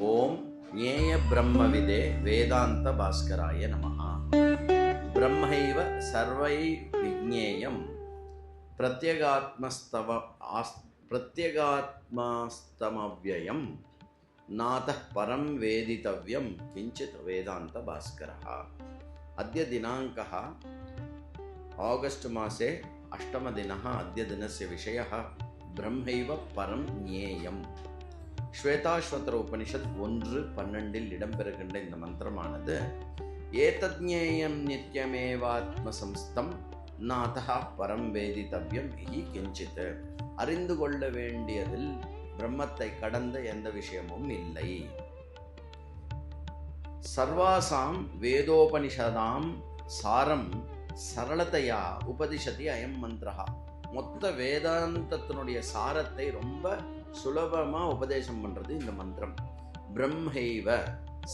ஓம் ஞேய பிரம்மவிதே வேதாந்த பாஸ்கராய நமஹ. பிரம்மைவ சர்வை விஜ்ஞேயம் பிரத்யகாத்மஸ்தமவ்யயம் நாதः பரம் வேதிதவ்யம் கிஞ்சித் வேதாந்த பாஸ்கரः. अद्य दिनाङ्कः आगस्ट् मासे अष्टमदिनः. अद्य दिनस्य विषयः ब्रह्मैव परं ज्ञेयम्. श्वेताश्वतर उपनिषत् 1:12 இடம்பெறுகின்ற இந்த மந்திரமானது ஏதஜ்ஞேயம் நித்யமேவாத்மசம்ஸ்தம் நாதः பரம் வேதிதவ்யம் ஹி கிஞ்சித். அறிந்து கொள்ள வேண்டியதில் பிரம்மத்தை கடந்த எந்த விஷயமும் இல்லை. சர்வாசாம் வேதோபனிஷதாம் சாரம் சரளத்தையா உபதிஷதி அயம் மந்திரஹா. மொத்த வேதாந்தத்தினுடைய சாரத்தை ரொம்ப சுலபமா உபதேசம் பண்றது இந்த மந்திரம். பிரம்மைவ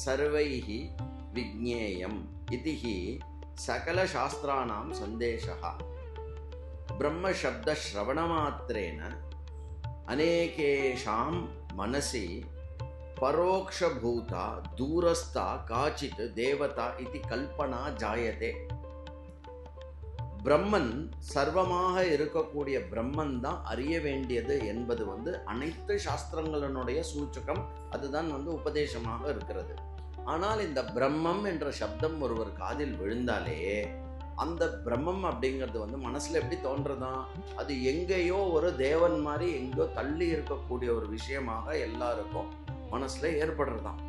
சர்வைஹி விஜ்ஞேயம் இதிஹி சகல சாஸ்திராணாம் சந்தேஷः. பிரம்ம சப்த ஸ்ரவணமாத்ரேன அநேகேஷாம் மனசி பரோக்ஷபூதா தூரஸ்தா காச்சித் தேவதா இதி கல்பனா ஜாயதே. பிரம்மன் சர்வமாக இருக்கக்கூடிய பிரம்மன் தான் அறிய வேண்டியது என்பது அனைத்து சாஸ்திரங்களினுடைய சூச்சகம். அதுதான் உபதேசமாக இருக்கிறது. ஆனால் இந்த பிரம்மம் என்ற சப்தம் ஒருவர் காதில் விழுந்தாலே அந்த பிரம்மம் அப்படிங்கிறது மனசுல எப்படி தோன்றதான்? அது எங்கேயோ ஒரு தேவன் மாதிரி எங்கேயோ தள்ளி இருக்கக்கூடிய ஒரு விஷயமாக எல்லாருக்கும் மனசுல ஏற்படுறதாம்.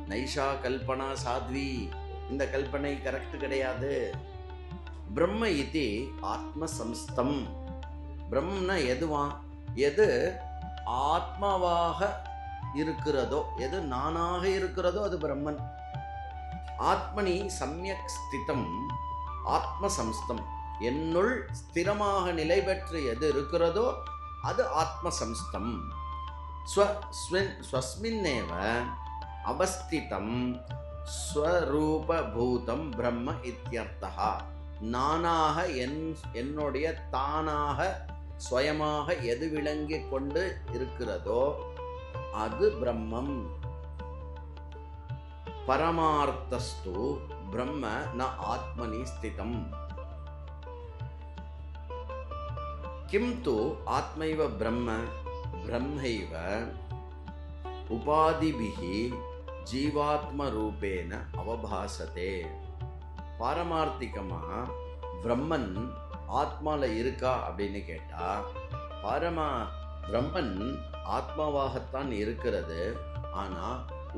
நைஷா கல்பனா சாத்வி. இந்த கல்பனை கரெக்ட் கிடையாது. பிரம்ம இதி ஆத்ம சம்ஸ்தம். பிரம்மம்னா எதுவா? எது ஆத்மாவாக இருக்கிறதோ, எது நானாக இருக்கிறதோ அது பிரம்மன். ஆத்மனி சம்யக் ஸ்திதம் ஆத்ம சம்ஸ்தம். என்னுள் ஸ்திரமாக நிலை பெற்று எது இருக்கிறதோ அது ஆத்ம சம்ஸ்தம். ஸ்வஸ்மின்னேவ அவஸ்திதம் ஸ்வரூபபூதம் பிரம்ம இத்யர்த்தஹ. நானாக என்னுடைய தானாக ஸ்வயமாக எது விளங்கிக் கொண்டு இருக்கிறதோ அது பிரம்மம். பரமார்த்தஸ்து பிரம்ம ந ஆத்மனி ஸ்திதம். கிம் து ஆத்மைவ பிரம்ம பிரம்மைவ உபாதிபிஹி ஜீவாத்ம ரூபேன அவபாசதே. பாரமார்த்திகமா பிரம்மன் ஆத்மால இருக்கா அப்படின்னு கேட்டா, பிரம்மன் ஆத்மாவாகத்தான் இருக்கிறது. ஆனா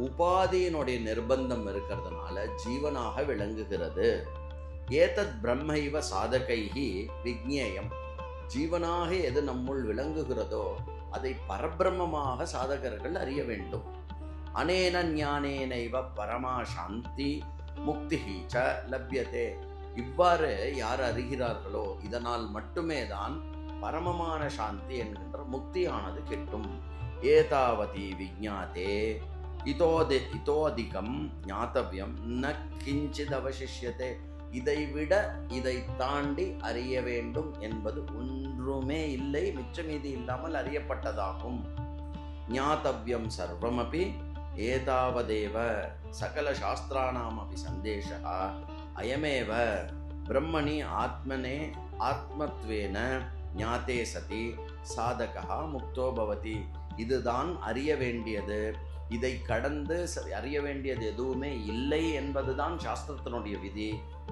உபாதியினுடைய நிர்பந்தம் இருக்கிறதுனால ஜீவனாக விளங்குகிறது. ஏதத் பிரம்மைவ சாதகைஹி விஜ்ஞேயம். ஜீவனாக எது நம்முள் விளங்குகிறதோ அதை பரபிரம்மமாக சாதகர்கள் அறிய வேண்டும். அனேன ஞானேனைவ பரமா சாந்தி முக்திஹி ச லப்யதே. இவ்வாறு யார் அறிகிறார்களோ இதனால் மட்டுமே தான் பரமமான சாந்தி என்கின்ற முக்தியானது கிட்டும். ஏதாவதி விஜ்ஞாதே இதோதிகம் ஞாத்தவ்யம் ந கிஞ்சித் அவசிஷ்யதே. இதைவிட இதை தாண்டி அறிய வேண்டும் என்பது ஒன்றுமே இல்லை, மிச்சமீதி இல்லாமல் அறியப்பட்டதாகும். ஞாத்தவ்யம் சர்வமபி ஏதாவதேவ சகல சாஸ்திராணாமபி சந்தேஷः அயமேவ பிரம்மணி ஆத்மனே ஆத்மத்வேன ஞாதே சதி சாதகः முக்தோ பவதி. இதுதான் அறிய வேண்டியது. இதை கடந்து அறிய வேண்டியது எதுவுமே இல்லை என்பதுதான் சாஸ்திரத்தினுடைய விதி.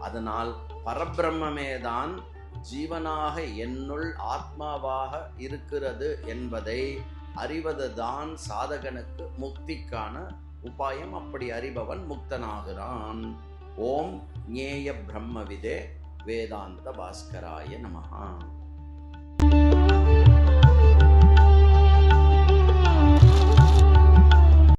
அதனால் பரபிரம்மே தான் ஜீவனாக என்னுள் ஆத்மாவாக இருக்கிறது என்பதை அறிவதுதான் சாதகனுக்கு முக்திக்கான உபாயம். அப்படி அறிபவன் முக்தனாகிறான். ஓம் ஞேய பிரம்மவிதே வேதாந்த பாஸ்கராய நமஹ.